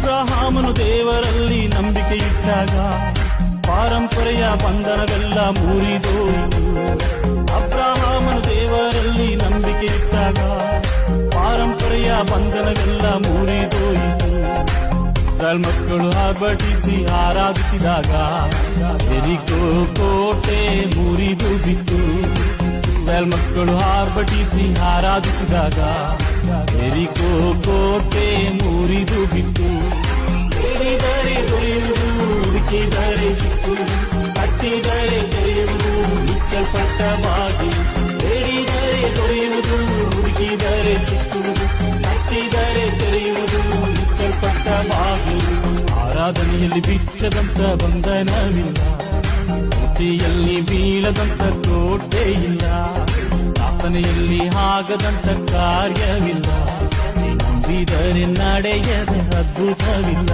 ಅಬ್ರಹಾಮನು ದೇವರಲ್ಲಿ ನಂಬಿಕೆ ಇಟ್ಟಾಗ ಪಾರಂಪರೆಯ ಬಂಧನವೆಲ್ಲ ಮುರಿದೋಯಿತು. ಅಬ್ರಹಾಮನು ದೇವರಲ್ಲಿ ನಂಬಿಕೆ ಇಟ್ಟಾಗ ಪಾರಂಪರೆಯ ಬಂಧನವೆಲ್ಲ ಮುರಿದೋಯಿತು. ಇಸ್ರಾಯೇಲ್ ಮಕ್ಕಳು ಆರ್ಭಟಿಸಿ ಆರಾಧಿಸಿದಾಗ ಯೆರಿಕೋ ಕೋಟೆ ಮುರಿದು ಬಿತ್ತು. ಇಸ್ರಾಯೇಲ್ ಮಕ್ಕಳು ಆರ್ಭಟಿಸಿ ಆರಾಧಿಸಿದಾಗ ಯೆರಿಕೋ ಕೋಟೆ ಮುರಿದು ಬಿತ್ತು. ಬೇಡಿದರೆ ದೊರೆಯುವುದು, ಹುಡುಕಿದರೆ ಸಿಕ್ಕುವುದು, ಕಟ್ಟಿದರೆ ತೆರೆಯುವುದು ಮುಚ್ಚಲ್ಪಟ್ಟ ಬಾಗಿ. ಬೇಡಿದರೆ ದೊರೆಯುವುದು, ಹುಡುಕಿದರೆ ಸಿಕ್ಕುವುದು, ಕಟ್ಟಿದರೆ ತೆರೆಯುವುದು ಮುಚ್ಚಲ್ಪಟ್ಟ ಬಾಗಿ. ಆರಾಧನೆಯಲ್ಲಿ ಬಿಚ್ಚದಂತ ಬಂಧನವಿಲ್ಲ, ಸ್ತುತಿಯಲ್ಲಿ ಬೀಳದಂತ ಕೋಟೆ ಇಲ್ಲ, ಪ್ರಾರ್ಥನೆಯಲ್ಲಿ ಆಗದಂತ ಕಾರ್ಯವಿಲ್ಲ, ನಂಬಿದರೆ ನಡೆಯದ ಅದ್ಭುತವಿಲ್ಲ.